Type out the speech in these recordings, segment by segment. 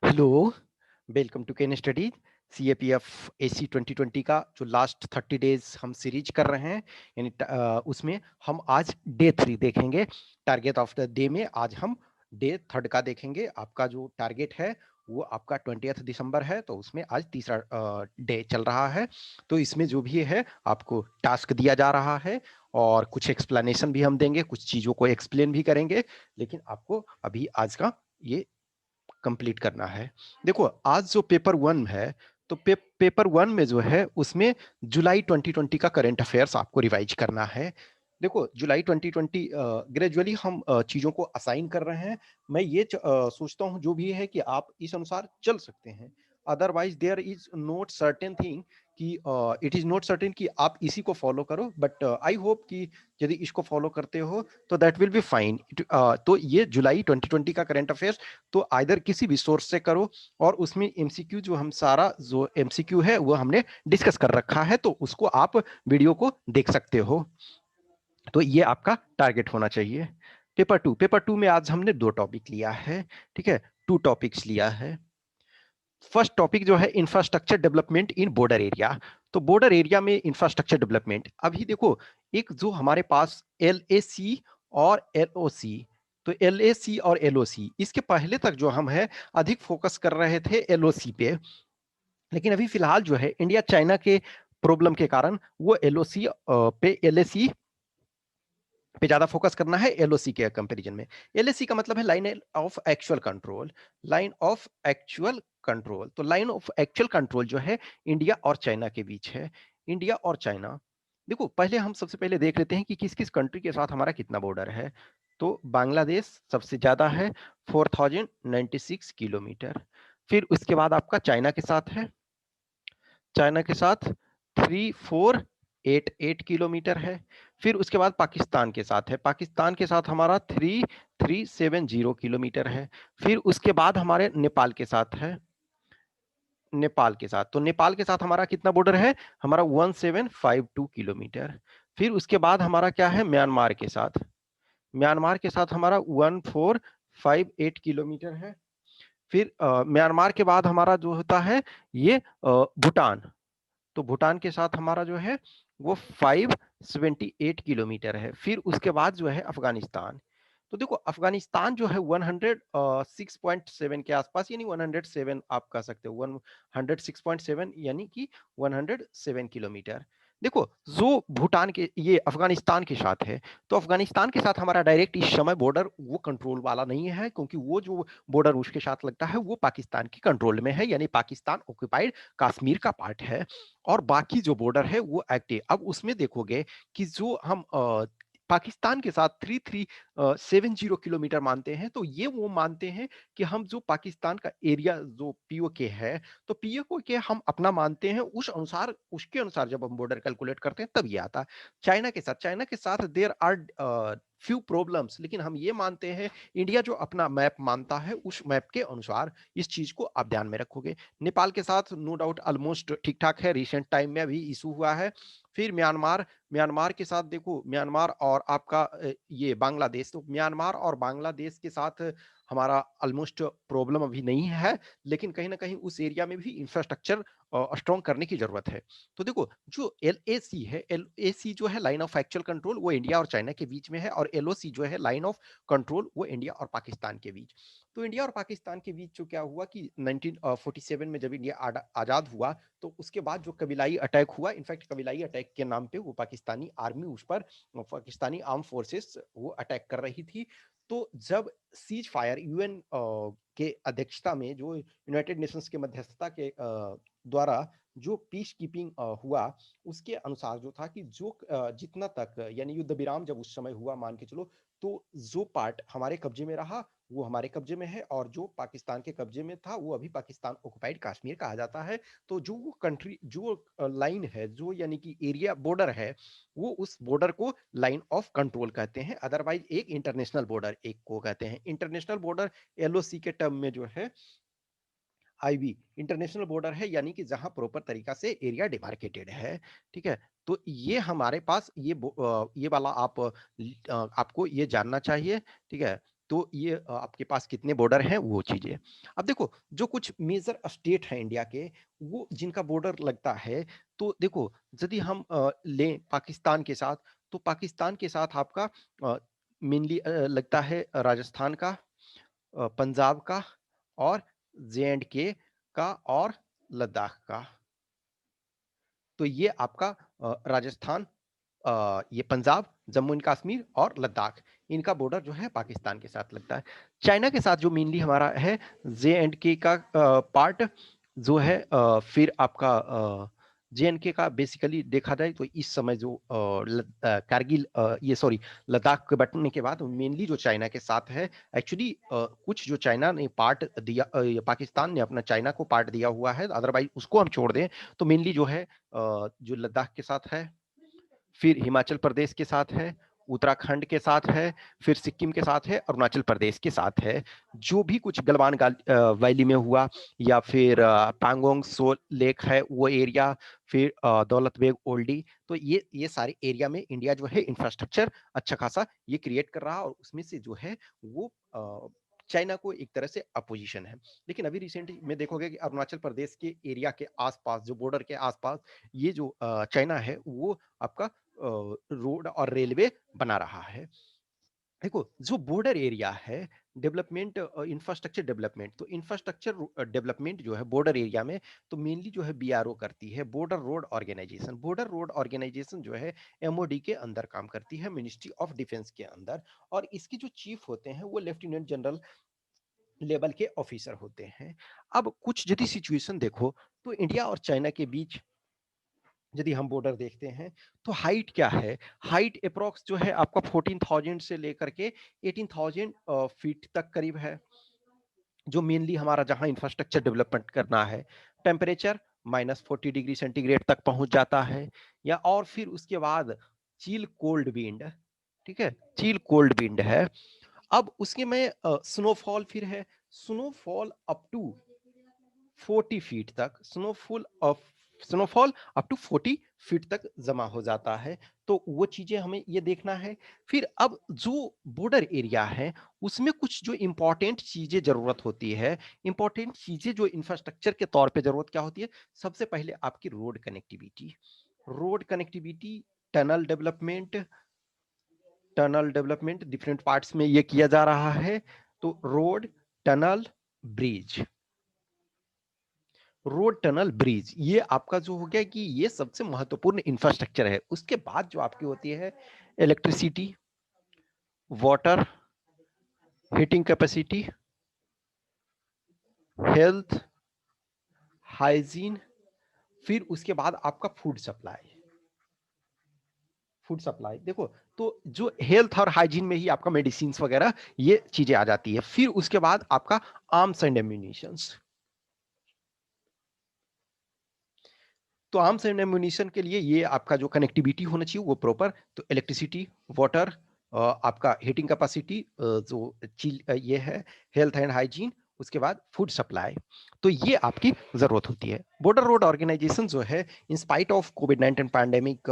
Hello, welcome to Ken studies. CAPF AC 2020 का जो last 30 days हम सीरीज कर रहे हैं, यानी उसमें हम आज डे 3 देखेंगे। टारगेट ऑफ द डे में आज हम डे 3 का देखेंगे। आपका जो टारगेट है वो आपका 20 दिसंबर है, तो उसमें आज तीसरा डे चल रहा है। तो इसमें जो भी है आपको टास्क दिया जा रहा है और कुछ एक्सप्लेनेशन भी हम देंगे, कुछ चीज़ों को एक्सप्लेन भी करेंगे, लेकिन आपको अभी आज का ये कंप्लीट करना है। देखो, आज जो पेपर वन है, तो पेपर वन में जो है उसमें जुलाई 2020 का करंट अफेयर्स आपको रिवाइज करना है। देखो, जुलाई 2020 ग्रेजुअली हम चीजों को असाइन कर रहे हैं। मैं ये सोचता हूँ जो भी है कि आप इस अनुसार चल सकते हैं। Otherwise there is not certain thing कि इट इज नॉट सर्टेन कि आप इसी को फॉलो करो, बट आई होप कि यदि इसको फॉलो करते हो तो दैट विल बी फाइन। तो ये जुलाई 2020 का करंट अफेयर्स तो आइदर किसी भी सोर्स से करो, और उसमें एमसीक्यू जो हम सारा जो एमसीक्यू है वो हमने डिस्कस कर रखा है, तो उसको आप वीडियो को देख सकते हो। तो ये आपका टारगेट होना चाहिए। पेपर टू में आज हमने 2 टॉपिक लिया है, ठीक है, 2 टॉपिक्स लिया है। फर्स्ट टॉपिक जो है infrastructure development in border area. तो बॉर्डर एरिया में इंफ्रास्ट्रक्चर डेवलपमेंट, अभी देखो, एक जो हमारे पास एलएसी और एलओसी, तो एलएसी और एलओसी, इसके पहले तक जो हम है अधिक फोकस कर रहे थे एलओसी पे, लेकिन अभी फिलहाल जो है इंडिया चाइना के प्रॉब्लम के कारण वो एलओसी पे एलएसी पे ज्यादा फोकस करना है एलओसी के कंपैरिजन में। एलएसी का मतलब है line of actual control. Line of actual control, तो लाइन ऑफ एक्चुअल कंट्रोल जो है इंडिया और चाइना के बीच है। इंडिया और चाइना, देखो पहले हम सबसे पहले देख लेते हैं कि किस किस कंट्री के साथ हमारा कितना बॉर्डर है। तो बांग्लादेश सबसे ज्यादा है, 4096 किलोमीटर। फिर उसके बाद आपका चाइना के साथ है, चाइना के साथ 3488 किलोमीटर है। फिर उसके बाद पाकिस्तान के साथ है, पाकिस्तान के साथ हमारा 3370 किलोमीटर है। फिर उसके बाद हमारे नेपाल के साथ है, नेपाल के साथ, तो नेपाल के साथ हमारा कितना बॉर्डर है, हमारा 1752 किलोमीटर। फिर उसके बाद हमारा क्या है, म्यांमार के साथ, म्यांमार के साथ हमारा 1458 किलोमीटर है। फिर म्यांमार के बाद हमारा जो होता है ये भूटान, तो भूटान के साथ हमारा जो है वो 578 किलोमीटर है। फिर उसके बाद जो है अफगानिस्तान, तो देखो अफगानिस्तान जो है 106.7 के आसपास, यानी 107 आप कह सकते हो, 106.7 यानी कि 107 किलोमीटर। देखो, जो भूटान के ये अफगानिस्तान के साथ है, तो अफगानिस्तान के साथ हमारा डायरेक्ट इस समय बॉर्डर वो कंट्रोल वाला नहीं है, क्योंकि वो जो बॉर्डर उसके साथ लगता है वो पाकिस्तान की कंट्रोल में है, यानी पाकिस्तान ऑक्युपाइड कश्मीर का पार्ट है। और बाकी जो बॉर्डर है वो एक्टिव। अब उसमें देखोगे कि जो हम पाकिस्तान के साथ 3370 किलोमीटर मानते हैं, तो ये वो मानते हैं कि हम जो पाकिस्तान का एरिया जो पीओके है, तो पीओके के हम अपना मानते हैं, उस अनुसार उसके अनुसार जब हम बॉर्डर कैलकुलेट करते हैं तब ये आता है। चाइना के साथ देयर आर फ्यू प्रॉब्लम्स, लेकिन हम ये मानते हैं, इंडिया जो अपना मैप मानता है उस मैप के अनुसार इस चीज को आप ध्यान में रखोगे। नेपाल के साथ नो डाउट ऑलमोस्ट ठीक ठाक है, रिसेंट टाइम में अभी इशू हुआ है। फिर म्यांमार, म्यांमार के साथ देखो, म्यांमार और आपका ये बांग्लादेश, तो म्यांमार और बांग्लादेश के साथ हमारा ऑलमोस्ट प्रॉब्लम अभी नहीं है, लेकिन कहीं ना कहीं उस एरिया में भी इंफ्रास्ट्रक्चर स्ट्रॉन्ग करने की जरूरत है। तो देखो, जो एलएसी है, एलएसी जो है लाइन ऑफ एक्चुअल कंट्रोल, वो इंडिया और चाइना के बीच में है, और एलओसी जो है लाइन ऑफ कंट्रोल, वो इंडिया और पाकिस्तान के बीच। तो इंडिया और पाकिस्तान के बीच जो क्या हुआ कि 1947 में जब इंडिया आजाद हुआ, तो उसके बाद जो कबीलाई अटैक हुआ, इनफैक्ट कबीलाई अटैक के नाम पे वो पाकिस्तानी आर्मी उस पर, पाकिस्तानी आर्म फोर्सेस वो अटैक कर रही थी। तो जब सीज फायर यूएन के अध्यक्षता में, जो यूनाइटेड नेशंस के मध्यस्थता के द्वारा जो पीस कीपिंग हुआ, उसके अनुसार जो था कि जो जितना तक, यानी युद्ध विराम जब उस समय हुआ, मान के चलो, तो जो पार्ट हमारे कब्जे में रहा वो हमारे कब्जे में है, और जो पाकिस्तान के कब्जे में था वो अभी पाकिस्तान ऑक्युपाइड कश्मीर कहा जाता है। तो जो वो कंट्री, जो लाइन है, जो यानी कि एरिया बॉर्डर है, वो उस बॉर्डर को लाइन ऑफ कंट्रोल कहते हैं। अदरवाइज एक इंटरनेशनल बॉर्डर एक को कहते हैं। इंटरनेशनल बॉर्डर एलओसी के टर्म में जो है आईबी इंटरनेशनल बॉर्डर है, यानी कि जहां प्रॉपर तरीका से एरिया डिमार्केटेड है, ठीक है। तो ये हमारे पास ये वाला आप आपको ये जानना चाहिए, ठीक है। तो ये आपके पास कितने बॉर्डर हैं वो चीज़ें। अब देखो जो कुछ मेजर स्टेट हैं इंडिया के, वो जिनका बॉर्डर लगता है, तो देखो यदि हम लें पाकिस्तान के साथ, तो पाकिस्तान के साथ आपका मेनली लगता है राजस्थान का, पंजाब का और जे-एंड-के का और लद्दाख का। तो ये आपका राजस्थान, ये पंजाब, जम्मू एंड कश्मीर और लद्दाख, इनका बॉर्डर जो है पाकिस्तान के साथ लगता है। चाइना के साथ जो मेनली हमारा है जे एंड के का पार्ट जो है, फिर आपका जे एंड के का बेसिकली देखा जाए तो इस समय जो कारगिल, ये सॉरी, लद्दाख के बंटने के बाद मेनली जो चाइना के साथ है। एक्चुअली कुछ जो चाइना ने पार्ट दिया, पाकिस्तान ने अपना चाइना को पार्ट दिया हुआ है, अदरवाइज उसको हम छोड़ दें तो मेनली जो है जो लद्दाख के साथ है, फिर हिमाचल प्रदेश के साथ है, उत्तराखंड के साथ है, फिर सिक्किम के साथ है, अरुणाचल प्रदेश के साथ है। जो भी कुछ गलवान वैली में हुआ, या फिर पैंगोंग सो लेक है वो एरिया, फिर दौलत बेग ओल्डी, तो ये सारे एरिया में इंडिया जो है इंफ्रास्ट्रक्चर अच्छा खासा ये क्रिएट कर रहा है, और उसमें से जो है वो चाइना को एक तरह से अपोजिशन है। लेकिन अभी रिसेंटली में देखोगे कि अरुणाचल प्रदेश के एरिया के आसपास, जो बॉर्डर के आसपास, ये जो चाइना है वो आपका रोड और रेलवे बना रहा है। देखो जो बॉर्डर एरिया है, डेवलपमेंट, इंफ्रास्ट्रक्चर डेवलपमेंट, तो इंफ्रास्ट्रक्चर डेवलपमेंट जो है बॉर्डर एरिया में, तो मेनली जो है बीआरओ करती है, border road organisation. Border road organisation जो है एमओडी के अंदर काम करती है, मिनिस्ट्री ऑफ डिफेंस के अंदर, और इसके जो चीफ होते हैं वो लेफ्टिनेंट जनरल लेवल के ऑफिसर होते हैं। अब कुछ यदि सिचुएशन देखो, तो इंडिया और चाइना के बीच यदि हम बॉर्डर देखते हैं, तो हाइट क्या है? हाइट अप्रॉक्स जो है आपका 14,000 से लेकर के 18,000 फीट तक करीब है, जो मेनली हमारा जहां इंफ्रास्ट्रक्चर डेवलपमेंट करना है। टेम्परेचर -40 डिग्री सेंटीग्रेड तक पहुंच जाता है, या और फिर उसके बाद चील कोल्ड विंड, ठीक है, चील कोल्ड विंड है। अब उसके में स्नोफॉल फिर है, स्नोफॉल अप टू 40 फीट तक, स्नोफॉल अप टू 40 फीट तक जमा हो जाता है। तो वो चीजें हमें ये देखना है। फिर अब जो बॉर्डर एरिया है, उसमें कुछ जो इंपॉर्टेंट चीजें जरूरत होती है, इंपॉर्टेंट चीजें जो इंफ्रास्ट्रक्चर के तौर पे जरूरत क्या होती है? सबसे पहले आपकी road connectivity, road connectivity, tunnel development, tunnel development different parts में ये किया जा रहा है। तो road, tunnel, bridge, road, tunnel, bridge, ये आपका जो हो गया कि ये सबसे महत्वपूर्ण इंफ्रास्ट्रक्चर है। उसके बाद जो आपकी होती है electricity, water, heating capacity, health, hygiene, फिर उसके बाद आपका फूड सप्लाई। फूड सप्लाई देखो, तो जो हेल्थ और हाइजीन में ही आपका मेडिसिन वगैरह ये चीजें आ जाती है। फिर उसके बाद आपका आर्म्स एंड एम्यूनिशंस। तो आर्म्स एंड एम्यूनिशन के लिए ये आपका जो कनेक्टिविटी होना चाहिए वो प्रॉपर, तो इलेक्ट्रिसिटी, वाटर, आपका हीटिंग कैपेसिटी, जो चील ये है, हेल्थ एंड हाइजीन, उसके बाद फूड सप्लाई। तो ये आपकी जरूरत होती है। बॉर्डर रोड ऑर्गेनाइजेशन जो है, in spite of covid pandemic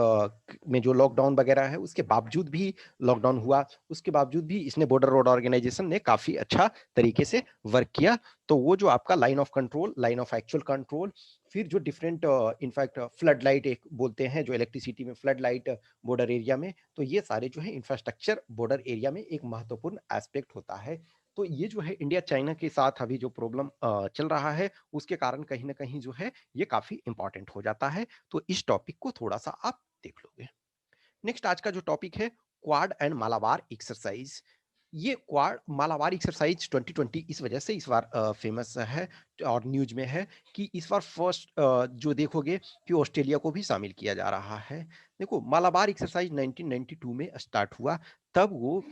में जो लॉकडाउन वगैरह है, उसके बावजूद भी, लॉकडाउन हुआ उसके बावजूद भी इसने, बॉर्डर रोड ऑर्गेनाइजेशन ने काफी अच्छा तरीके से वर्क किया। तो वो जो आपका line of control, line of actual control, फिर जो डिफरेंट इनफैक्ट फ्लड लाइट एक बोलते हैं, जो इलेक्ट्रिसिटी में फ्लड लाइट बॉर्डर एरिया में, तो ये सारे जो है इंफ्रास्ट्रक्चर बॉर्डर एरिया में एक महत्वपूर्ण एस्पेक्ट होता है। तो ये जो है इंडिया चाइना के साथ अभी जो प्रॉब्लम चल रहा है, उसके कारण कहीं ना कहीं जो है ये काफी इंपॉर्टेंट हो जाता है। तो इस टॉपिक को थोड़ा सा आप देख लोगे। नेक्स्ट आज का जो टॉपिक है, क्वाड एंड मालाबार एक्सरसाइज। ये क्वाड मालाबार एक्सरसाइज 2020 इस वजह से इस बार फेमस है और न्यूज में है कि इस बार फर्स्ट जो देखोगे कि ऑस्ट्रेलिया को भी शामिल किया जा रहा है। देखो मालाबार एक्सरसाइज 1992 में स्टार्ट हुआ, तब वो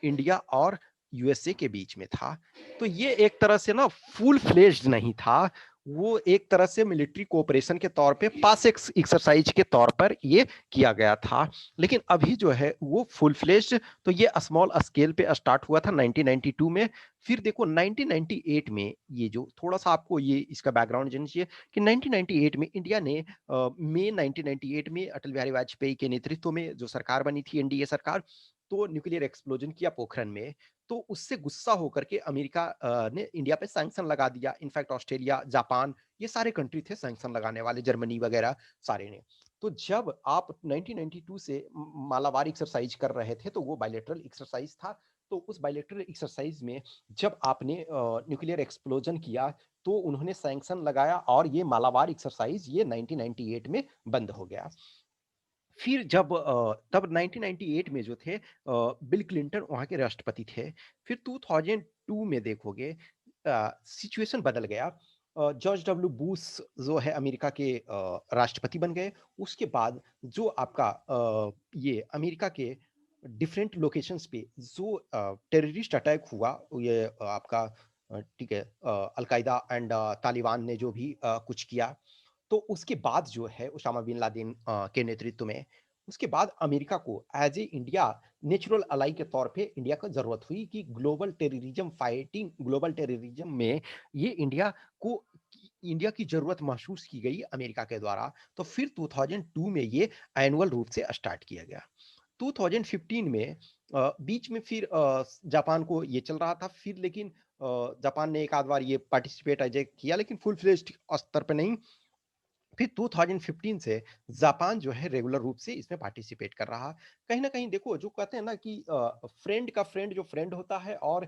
इंडिया और यूएसए के बीच में था। तो ये एक तरह से ना फुल फ्लेज्ड नहीं था, वो एक तरह से मिलिट्री कोऑपरेशन के तौर पे पास एक्सरसाइज के तौर पर ये किया गया था। लेकिन अभी जो है वो फुल फ्लेज्ड, तो ये स्मॉल स्केल पे स्टार्ट हुआ था 1992 में। फिर देखो 1998 में, ये जो थोड़ा सा आपको ये इसका बैकग्राउंड जानना चाहिए कि 1998 में इंडिया ने मई 1998 में अटल बिहारी वाजपेयी के नेतृत्व में जो सरकार बनी थी, एनडीए सरकार, तो न्यूक्लियर एक्सप्लोजन किया पोखरण में। तो उससे गुस्सा होकर के अमेरिका ने इंडिया पे सैंक्शन लगा दिया। इनफैक्ट ऑस्ट्रेलिया, जापान ये सारे कंट्री थे सैंक्शन लगाने वाले, जर्मनी वगैरह सारे ने। तो जब आप 1992 से मालाबार एक्सरसाइज कर रहे थे तो वो बायलैटरल एक्सरसाइज था। तो उस बायलैटरल एक्सरसाइज में जब आपने न्यूक्लियर एक्सप्लोजन किया तो उन्होंने सैंक्शन लगाया और ये मालाबार एक्सरसाइज ये 1998 में बंद हो गया। फिर जब तब 1998 में जो थे बिल क्लिंटन वहाँ के राष्ट्रपति थे। फिर 2002 में देखोगे सिचुएशन बदल गया। जॉर्ज डब्ल्यू बुश जो है अमेरिका के राष्ट्रपति बन गए। उसके बाद जो आपका ये अमेरिका के डिफरेंट लोकेशंस पे जो टेररिस्ट अटैक हुआ, ये आपका ठीक है, अल-कायदा एंड तालिबान ने जो भी कुछ किया, तो उसके बाद जो है ओसामा बिन लादेन के नेतृत्व में, उसके बाद अमेरिका को as a India natural ally के तौर पे इंडिया को जरूरत हुई कि global terrorism fighting, global terrorism में ये को इंडिया की जरूरत महसूस की गई अमेरिका के द्वारा। तो फिर 2002 में ये एनुअल रूप से स्टार्ट किया गया। 2015 में बीच में फिर जापान को ये चल रहा था, फिर लेकिन जापान ने एक आध बार ये पार्टिसिपेट एज ए किया लेकिन फुल फ्लेज्ड स्तर पे नहीं। फिर 2015 से जापान जो है रेगुलर रूप से इसमें पार्टिसिपेट कर रहा। कहीं ना कहीं देखो जो कहते हैं ना कि फ्रेंड का फ्रेंड जो फ्रेंड होता है और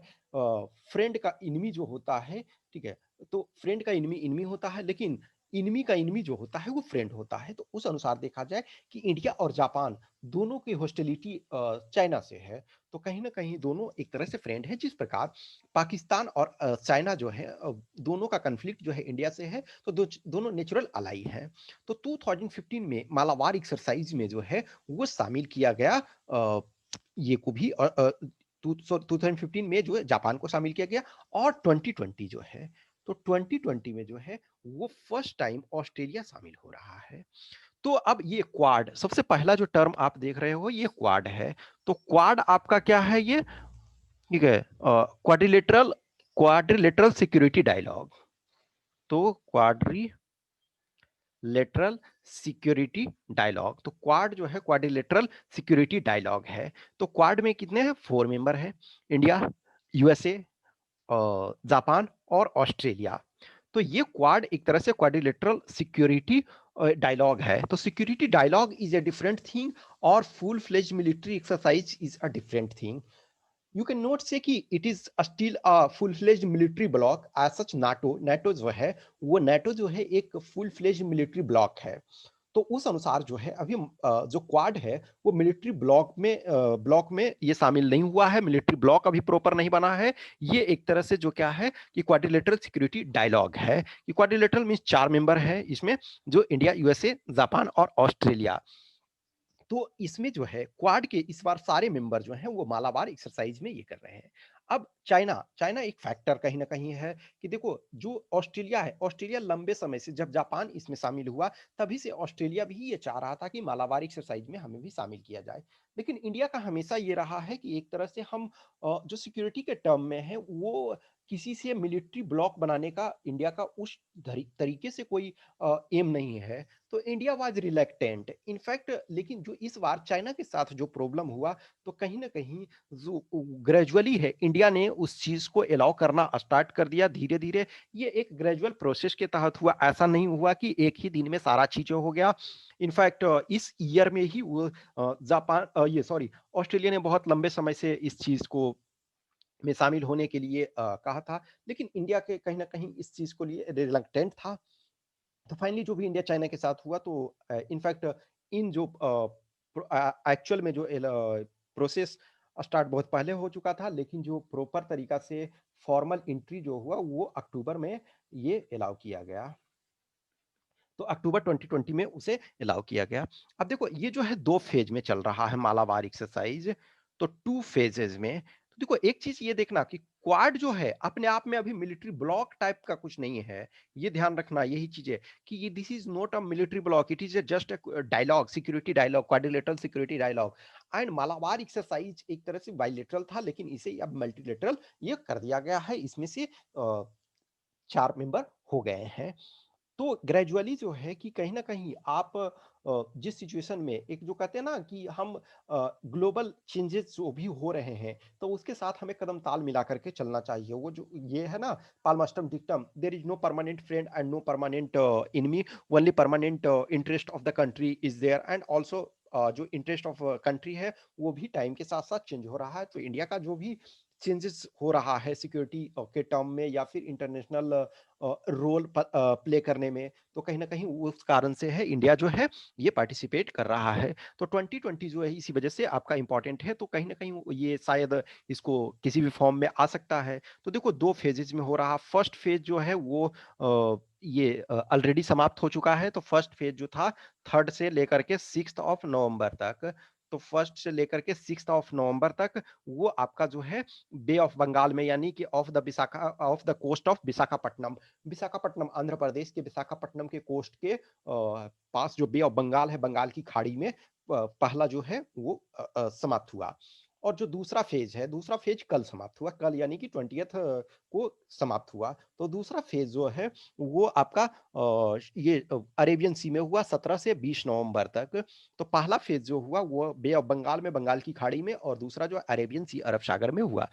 फ्रेंड का इनमी जो होता है, ठीक है, तो फ्रेंड का इनमी इनमी होता है लेकिन इनमी का इनमी जो होता है वो फ्रेंड होता है। तो उस अनुसार देखा जाए कि इंडिया और जापान दोनों की हॉस्टिलिटी चाइना से है। तो कहीं ना कहीं दोनों एक तरह से फ्रेंड है। जिस प्रकार पाकिस्तान और चाइना जो है दोनों का कन्फ्लिक्ट जो है इंडिया से है, तो दोनों नेचुरल अलाई हैं। तो 2015 में मालाबार एक्सरसाइज में जो है वो शामिल किया गया ये को भी 2015 में जो है जापान को शामिल किया गया। और 2020 जो है, तो 2020 में जो है वो फर्स्ट टाइम ऑस्ट्रेलिया शामिल हो रहा है। तो अब ये क्वाड सबसे पहला जो टर्म आप देख रहे हो ये क्वाड है। तो क्वाड आपका क्या है ये, ठीक है, क्वाड्रिलेटरल क्वाड्रिलेटरल सिक्योरिटी डायलॉग। तो क्वाड्रिलेटरल सिक्योरिटी डायलॉग, तो क्वाड जो है क्वाड्रिलेटरल सिक्योरिटी डायलॉग है। तो क्वाड में कितने हैं, 4 मेंबर है, इंडिया, यूएसए, जापान और ऑस्ट्रेलिया। तो ये क्वाड एक तरह से क्वाड्रिलेटरल सिक्योरिटी डायलॉग है। तो security dialogue is a different thing और full fledge military exercise is a different thing. You can not say कि it is still a full fledged military bloc as such। NATO जो है वो NATO जो है एक full fledged military bloc है। तो उस अनुसार जो है अभी जो क्वाड है वो मिलिट्री ब्लॉक में ये शामिल नहीं हुआ है, मिलिट्री ब्लॉक अभी प्रॉपर नहीं बना है। ये एक तरह से जो क्या है कि क्वाड्रिलेटरल सिक्योरिटी डायलॉग है कि क्वाड्रिलेटरल मींस 4 मेंबर है इसमें, जो इंडिया, यूएसए, जापान और ऑस्ट्रेलिया। तो इसमें जो है क्वाड के इस बार सारे मेंबर जो हैं वो मालाबार एक्सरसाइज में ये कर रहे हैं। अब चाइना चाइना एक फैक्टर कहीं ना कहीं है कि देखो जो ऑस्ट्रेलिया है, ऑस्ट्रेलिया लंबे समय से जब जापान इसमें शामिल हुआ तभी से ऑस्ट्रेलिया भी ये चाह रहा था कि मालाबार एक्सरसाइज में हमें भी शामिल किया जाए। लेकिन इंडिया का हमेशा ये रहा है कि एक तरह से हम जो सिक्योरिटी के टर्म में है वो किसी से मिलिट्री ब्लॉक बनाने का इंडिया का उस तरीके से कोई एम नहीं है। तो इंडिया वाज रिलैक्टेंट इनफैक्ट। लेकिन जो इस बार चाइना के साथ जो प्रॉब्लम हुआ, तो कहीं ना कहीं जो ग्रेजुअली है इंडिया ने उस चीज को अलाउ करना स्टार्ट कर दिया धीरे धीरे। ये एक ग्रेजुअल प्रोसेस के तहत हुआ, ऐसा नहीं हुआ कि एक ही दिन में सारा चीजें हो गया। इनफैक्ट इस ईयर में ही वो जापान ये सॉरी ऑस्ट्रेलिया ने बहुत लंबे समय से इस चीज को में शामिल होने के लिए कहा था। लेकिन इंडिया के कहीं ना कहीं इस चीज को लिए रिलक्टेंट था। तो फाइनली जो भी इंडिया चाइना के साथ हुआ, तो इनफैक्ट इन जो एक्चुअल में जो प्रोसेस स्टार्ट बहुत पहले हो चुका था, लेकिन जो प्रॉपर तरीका से फॉर्मल एंट्री जो हुआ वो अक्टूबर में ये अलाउ किया गया। तो अक्टूबर 2020 में उसे अलाउ किया गया। अब देखो ये जो है 2 फेज में चल रहा है मालाबार एक्सरसाइज। तो 2 फेजेस में तो देखो एक चीज ये देखना कि क्वाड जो है अपने आप में अभी मिलिट्री ब्लॉक टाइप का कुछ नहीं है। ये ध्यान रखना यही चीज है कि ये this is not a military block, it is just a dialogue, security dialogue, quadrilateral security dialogue. And Malabar exercise एक तरह से बाइलेटरल था लेकिन इसे अब मल्टीलेटरल ये कर दिया गया है। इसमें से 4 मेंबर हो गए हैं। तो ग्रेजुअली जो है कि कहीं न कहीं आप जिस सिचुएशन में एक जो कहते हैं ना कि हम ग्लोबल चेंजेस जो भी हो रहे हैं, तो उसके साथ हमें कदम ताल मिला करके चलना चाहिए। वो जो ये है ना Palmerston dictum, there is no permanent friend and no permanent enemy, only permanent interest of the country is there and also जो इंटरेस्ट ऑफ कंट्री है, वो भी टाइम के साथ-साथ चेंज हो रहा है। तो इंडिया का जो भी चेंजेस हो रहा है सिक्योरिटी के टर्म में या फिर इंटरनेशनल रोल प्ले करने में, तो कहीं न कहीं उस कारण से है इंडिया जो है ये पार्टिसिपेट कर रहा है। तो 2020 जो है इसी वजह से आपका इम्पोर्टेंट है, तो कहीं न कहीं ये शायद इसको किसी भी फॉर्म में आ सकता है। तो देखो 2 फेजेज़ में हो रहा, फर्स्ट फेज जो है वो ये ऑलरेडी समाप्त हो चुका है। तो फर्स्ट फेज जो था 3rd से लेकर के 6th ऑफ नवंबर तक, तो फर्स्ट से लेकर के 6th ऑफ नवंबर तक वो आपका जो है बे ऑफ बंगाल में, यानी कि off the coast of Visakhapatnam. Visakhapatnam Andhra Pradesh के विशाखापट्टनम के कोस्ट के पास जो बे ऑफ बंगाल है, बंगाल की खाड़ी में पहला जो है वो समाप्त हुआ। और जो दूसरा फेज है, दूसरा फेज कल समाप्त हुआ, कल यानी कि 20th को समाप्त हुआ। तो दूसरा फेज जो है वो आपका ये अरेबियन सी में हुआ 17 से 20 नवंबर तक। तो पहला फेज जो हुआ वो बे ऑफ बंगाल में, बंगाल की खाड़ी में, और दूसरा जो अरेबियन सी अरब सागर में हुआ।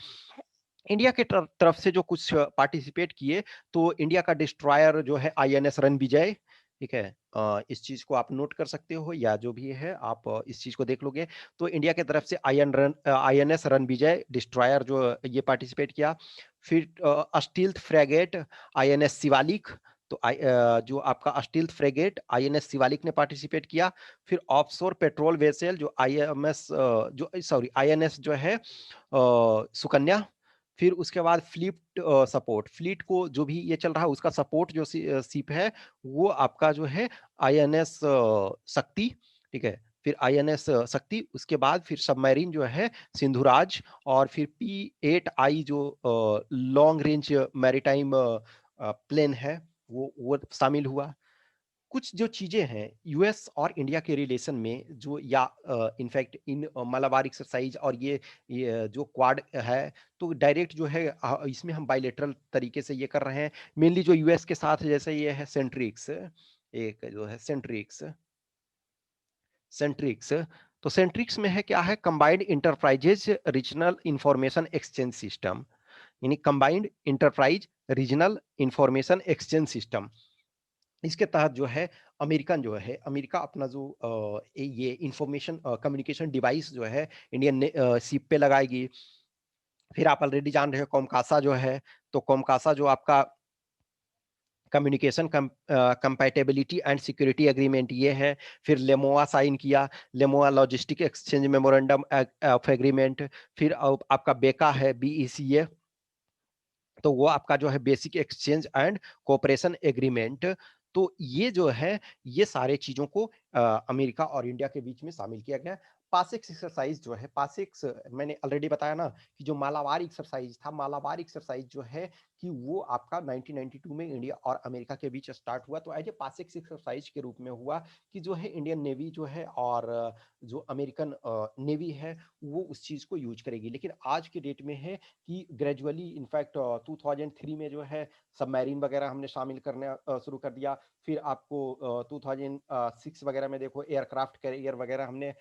इंडिया के तरफ से जो कुछ पार्टिसिपेट किए, तो इंडिया का डिस्ट्रॉयर जो है आईएनएस रणविजय, ठीक है? इस चीज को आप नोट कर सकते हो, या जो भी है आप इस चीज को देख लोगे। तो इंडिया के तरफ से आईएनएस रणविजय डिस्ट्रॉयर जो ये पार्टिसिपेट किया। फिर अस्टील्थ फ्रैगेट आईएनएस शिवालिक, तो जो आपका अस्टील्थ फ्रैगेट आईएनएस शिवालिक ने पार्टिसिपेट किया। फिर ऑफशोर पेट्रोल वेसल जो आईएमएस जो सॉरी आईएनएस जो है सुकन्या। फिर उसके बाद फ्लीट सपोर्ट, फ्लीट को जो भी ये चल रहा है उसका सपोर्ट जो शिप है वो आपका जो है आईएनएस शक्ति, ठीक है? फिर आईएनएस शक्ति, उसके बाद फिर सबमरीन जो है सिंधुराज, और फिर P8I जो लॉन्ग रेंज मैरीटाइम प्लेन है वो शामिल हुआ। कुछ जो चीजें हैं यूएस और इंडिया के रिलेशन में जो, या इनफैक्ट इन मालाबार एक्सरसाइज और ये जो क्वाड है, तो डायरेक्ट जो है इसमें हम बायलेटरल तरीके से ये कर रहे हैं। मेनली जो यूएस के साथ जैसे ये है सेंट्रिक्स, एक जो है सेंट्रिक्स, सेंट्रिक्स तो सेंट्रिक्स में है क्या है, combined enterprises regional information exchange system, यानी combined enterprise regional information exchange system. इसके तहत जो है अमेरिकन जो है, अमेरिका अपना जो ये इंफॉर्मेशन कम्युनिकेशन डिवाइस जो है इंडियन शिप पे लगाएगी। फिर आप ऑलरेडी जान रहे हो कॉमकासा जो है, तो कॉमकासा जो आपका communication compatibility and security agreement ये है। फिर लेमोआ साइन किया, LEMOA logistic exchange memorandum of agreement. फिर आपका बेका है, बीईसीए, तो वो आपका जो है basic exchange and cooperation agreement. तो ये जो है ये सारे चीजों को अमेरिका और इंडिया के बीच में शामिल किया गया। पासिक्स एक्सरसाइज जो है, पासिक्स मैंने ऑलरेडी बताया ना कि जो मालाबार एक्सरसाइज था, मालाबार एक्सरसाइज जो है कि वो आपका 1992 में इंडिया और अमेरिका के बीच स्टार्ट हुआ। तो एज ए पासिक्स एक्सरसाइज के रूप में हुआ कि जो है इंडियन नेवी जो है और जो अमेरिकन नेवी है वो उस चीज को यूज करेगी। लेकिन आज के डेट में है कि ग्रेजुअली इनफैक्ट 2003 में जो है सबमरीन वगैरह हमने शामिल करना शुरू कर दिया। फिर आपको 2006 वगैरह में देखो एयरक्राफ्ट कैरियर वगैरह हमने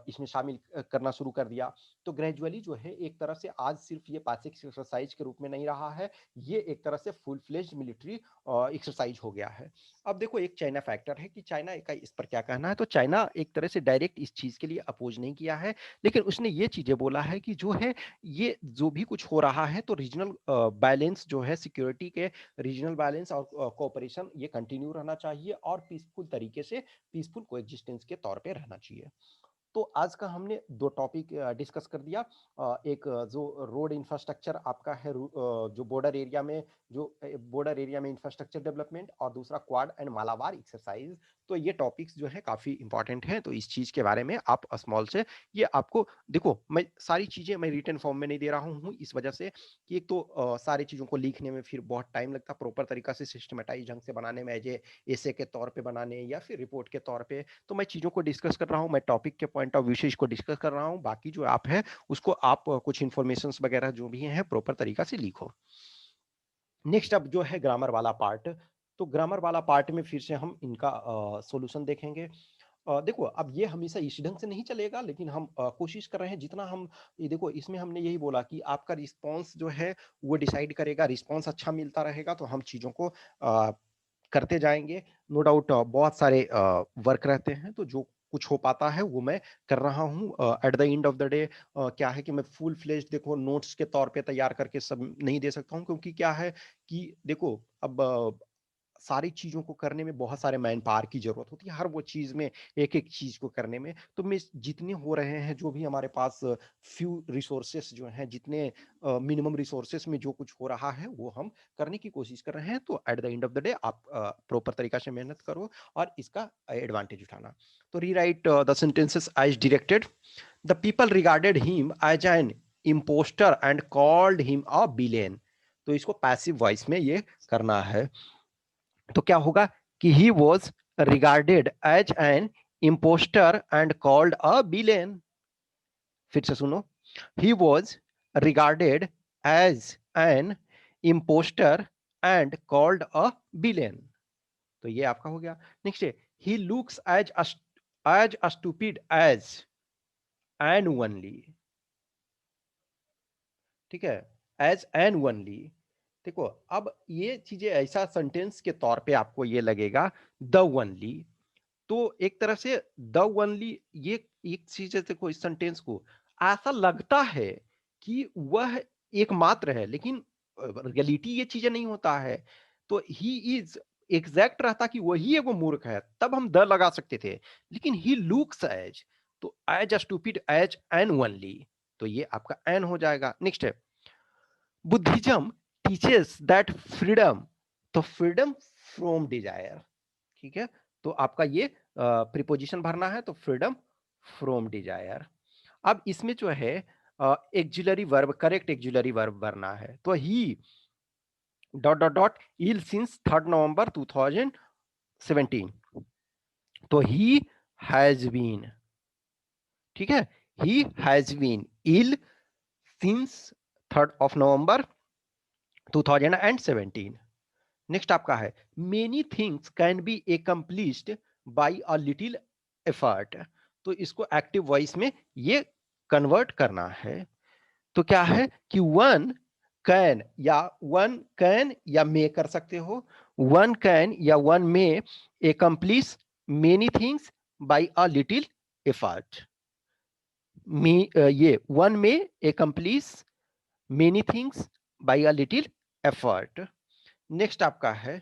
इसमें शामिल करना शुरू कर दिया। तो ग्रेजुअली जो है एक तरह से आज सिर्फ ये पासिक एक्सरसाइज के रूप में नहीं रहा है, ये एक तरह से फुल फ्लेज्ड मिलिट्री एक्सरसाइज हो गया है। अब देखो एक चाइना फैक्टर है कि चाइना का इस पर क्या कहना है। तो चाइना एक तरह से डायरेक्ट इस चीज के लिए अपोज नहीं किया है, लेकिन उसने ये चीजें बोला है कि जो है ये जो भी कुछ हो रहा है तो रीजनल बैलेंस जो है सिक्योरिटी के, रीजनल बैलेंस और कोऑपरेशन ये कंटिन्यू रहना चाहिए और पीसफुल तरीके से पीसफुल कोएग्जिस्टेंस के तौर पे रहना चाहिए। तो आज का हमने दो टॉपिक डिस्कस कर दिया। एक जो रोड इंफ्रास्ट्रक्चर आपका है, जो बॉर्डर एरिया में, जो बॉर्डर एरिया में इंफ्रास्ट्रक्चर डेवलपमेंट, और दूसरा क्वाड एंड मालाबार एक्सरसाइज। तो ये टॉपिक्स जो है काफी इंपॉर्टेंट हैं, तो इस चीज के बारे में आप स्मॉल से ये आपको देखो, मैं सारी चीजें मैं रिटन फॉर्म में नहीं दे रहा हूँ इस वजह से कि एक तो सारी चीजों को लिखने में फिर बहुत टाइम लगता, प्रॉपर तरीका से सिस्टमेटाइज ढंग से बनाने में, एज ए एसे के तौर पे बनाने या फिर रिपोर्ट के तौर पे। तो मैं चीज़ों को डिस्कस कर रहा हूँ, मैं टॉपिक के पॉइंट ऑफ व्यू से इसको डिस्कस कर रहा हूँ। बाकी जो आप है उसको आप कुछ इन्फॉर्मेशन वगैरह जो भी हैं प्रॉपर तरीका से लिखो। नेक्स्ट अब जो है ग्रामर वाला पार्ट। तो ग्रामर वाला पार्ट में फिर से हम इनका सॉल्यूशन देखेंगे। देखो अब ये हमेशा इसी ढंग से नहीं चलेगा, लेकिन हम कोशिश कर रहे हैं जितना हम, ये देखो इसमें हमने यही बोला कि आपका रिस्पॉन्स जो है वो डिसाइड करेगा। रिस्पॉन्स अच्छा मिलता रहेगा तो हम चीज़ों को करते जाएँगे। नो डाउट बहुत सारे वर्क रहते हैं, तो जो कुछ हो पाता है वो मैं कर रहा हूँ। Eight the end of the day क्या है कि मैं फुल फ्लेज्ड देखो नोट्स के तौर पे तैयार करके सब नहीं दे सकता हूँ, क्योंकि क्या है कि देखो अब सारी चीज़ों को करने में बहुत सारे मैन पावर की ज़रूरत होती है, हर वो चीज़ में एक-एक चीज़ को करने में। तो मैं जितने हो रहे हैं, जो भी हमारे पास फ्यू रिसोर्सेस जो हैं, जितने मिनिमम रिसोर्सेस में जो कुछ हो रहा है, वो हम करने की कोशिश कर रहे हैं। तो at the end of the day आप प्रॉपर तरीका से मेहनत करो और इसका एडवांटेज उठाना। तो rewrite the sentences as directed. The people regarded him as an impostor and called him a villain. तो इसको पैसिव वॉइस में ये करना है। तो क्या होगा कि he was regarded as an impostor and called a villain. फिर से सुनो, he was regarded as an impostor and called a villain. तो ये आपका हो गया। नेक्स्ट है, he looks as stupid as an only. ठीक है, एज एन ओनली। देखो अब ये चीजें ऐसा सेंटेंस के तौर पे आपको ये लगेगा द ओनली। तो एक तरह से द ओनली, ये एक चीज है। देखो इस सेंटेंस को ऐसा लगता है कि वह एकमात्र है, लेकिन रियलिटी ये चीजें नहीं होता है। तो ही इज एग्जैक्ट रहता कि वही एगो मूर्ख है, तब हम द लगा सकते थे। लेकिन ही लुक्स एज, तो as stupid as an only, तो ये आपका एन हो जाएगा। नेक्स्ट है, बुद्धिज्म टीचेस दैट फ्रीडम, तो फ्रीडम फ्रॉम डिजायर। ठीक है, तो आपका ये प्रीपोजिशन भरना है, तो फ्रीडम फ्रॉम डिजायर। अब इसमें जो है auxiliary verb, correct auxiliary verb भरना है। तो he dot dot dot ill since 3 November 2017। तो ही हैज बीन, ठीक है, he has been ill since 3 November 2017। Next आपका है, many things can be accomplished by a little effort. तो इसको एक्टिव वॉइस में ये कन्वर्ट करना है। तो क्या है कि वन कैन या मे कर सकते हो। वन कैन या one may accomplish many things by a little effort. ये one may accomplish many things by a little effort. Next आपका है,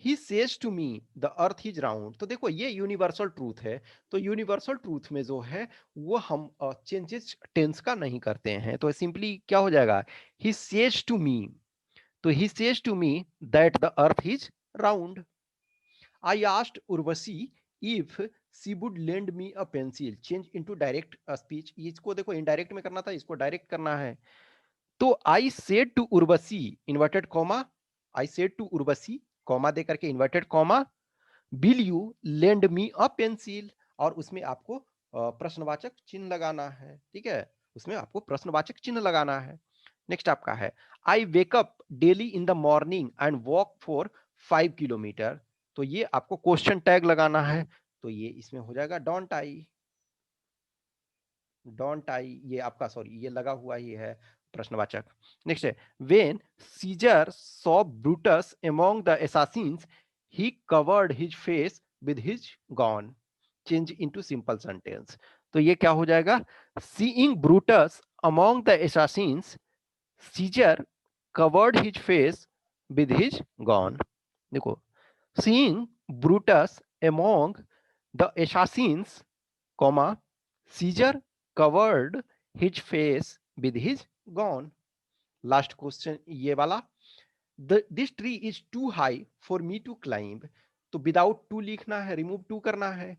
he says to me the earth is round. तो देखो ये यूनिवर्सल ट्रूथ है। तो universal truth में जो है वो हम चेंजेस टेंस का नहीं करते हैं। तो सिंपली क्या हो जाएगा, ही सेज टू मी। तो he says to me that the earth is round. I asked Urvashi if she would lend me a pencil. Change into direct speech. इसको देखो इनडायरेक्ट में करना था, इसको डायरेक्ट करना है। तो I said to Urvashi, inverted comma, I said to Urvashi, comma दे करके inverted comma, will you lend me a pencil. और उसमें आपको प्रश्नवाचक चिन्ह लगाना है। ठीक है, उसमें आपको प्रश्नवाचक चिन्ह लगाना है। नेक्स्ट आपका है, I wake up daily in the morning and walk for 5 kilometre. तो ये आपको क्वेश्चन टैग लगाना है। तो ये इसमें हो जाएगा डोंट आई। डोंट आई ये आपका, सॉरी ये लगा हुआ ही है प्रश्नवाचक। नेक्स्ट है, when Caesar saw Brutus among the assassins he covered his face with his gown। Change into simple sentence. तो ये क्या हो जाएगा, seeing Brutus among the assassins Caesar covered his face with his gown. देखो, seeing Brutus among the assassins comma Caesar covered his face with his gown। Last question ये वाला, this tree is too high for me to climb. तो without too लिखना है, remove too करना है।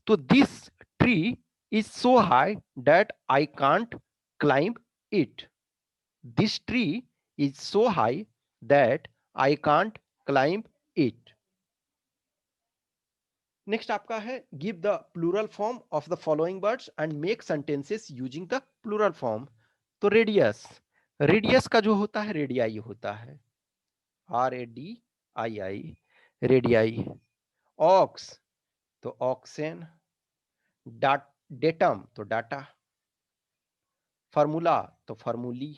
तो this tree is so high that I can't climb it. This tree is so high that I can't climb it. Next आपका है, give the plural form of the following words and make sentences using the plural form. तो radius, radius का जो होता है radii होता है, RADIUS। आई, radii, aux तो ऑक्सेन, डेटम तो डाटा, फार्मूला तो फार्मूली,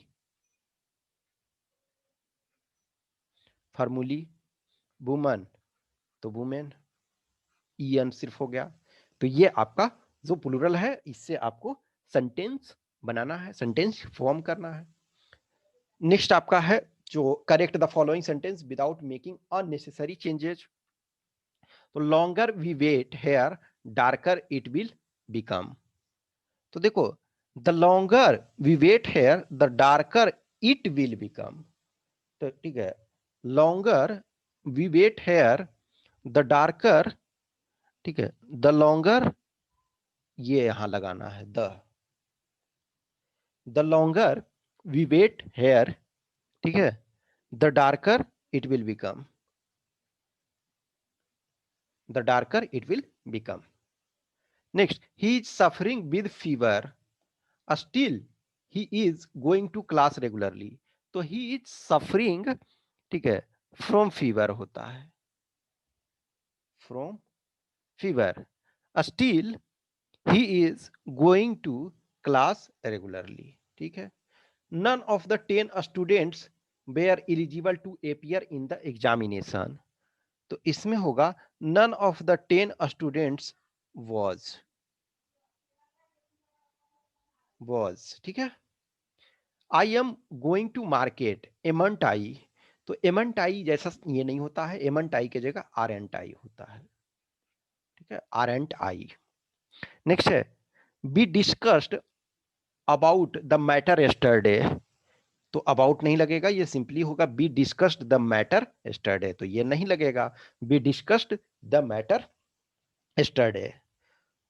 फार्मूली, वुमन तो वुमेन, ईएन सिर्फ हो गया। तो ये आपका जो प्लूरल है, इससे आपको सेंटेंस बनाना है, सेंटेंस फॉर्म करना है। नेक्स्ट आपका है जो correct the following sentence without making unnecessary changes. तो longer we wait here darker it will become. तो देखो, the longer we wait here the darker it will become. तो ठीक है, longer we wait here the darker, ठीक है, the longer, ये यहां लगाना है the longer we wait here, ठीक है, the darker it will become, the darker it will become. Next, he is suffering with fever still he is going to class regularly. तो he is suffering, ठीक है, from fever होता है, from fever, still he is going to class regularly. ठीक है, none of the 10 students were eligible to appear in the examination। तो इसमें होगा none of the 10 students was, ठीक है। I am going to market amn't I, तो amn't आई जैसा ये नहीं होता है, एमंट आई की जगह आर एंट आई होता है, ठीक है, आर एंट आई। नेक्स्ट है, be discussed about the matter yesterday. तो अबाउट नहीं लगेगा, ये सिंपली होगा be discussed the matter yesterday, तो ये नहीं लगेगा, be discussed the matter yesterday.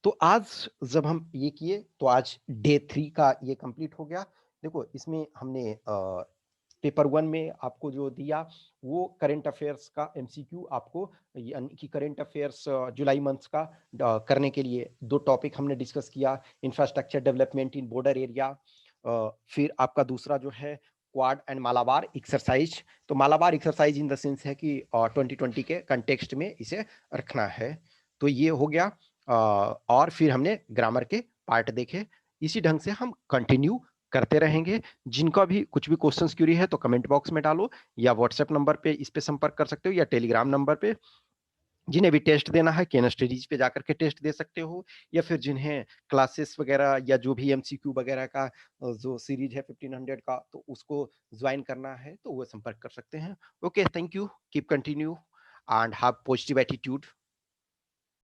तो आज जब हम ये किए तो आज डे 3 का ये कंप्लीट हो गया। देखो, इसमें हमने पेपर 1 में आपको जो दिया वो करंट अफेयर्स का एमसीक्यू आपको, यानी कि करंट अफेयर्स जुलाई मंथ का करने के लिए दो टॉपिक हमने डिस्कस किया, infrastructure development in border area, फिर आपका दूसरा जो है क्वाड एंड मालाबार एक्सरसाइज। तो Malabar exercise in the sense है कि 2020 के कंटेक्स्ट में इसे रखना है। तो ये हो गया, और फिर हमने ग्रामर के पार्ट देखे। इसी ढंग से हम कंटिन्यू करते रहेंगे। जिनका भी कुछ भी क्वेश्चंस क्यूरी है तो कमेंट बॉक्स में डालो, या व्हाट्सएप नंबर पे इस पे संपर्क कर सकते हो, या टेलीग्राम नंबर पे। जिन्हें भी टेस्ट देना है केन स्टडीज पे जाकर के टेस्ट दे सकते हो, या फिर जिन्हें क्लासेस वगैरह या जो भी एमसीक्यू वगैरह का जो सीरीज है 1500 का, तो उसको ज्वाइन करना है तो वो संपर्क कर सकते हैं। Okay, thank you, keep continue and have positive attitude.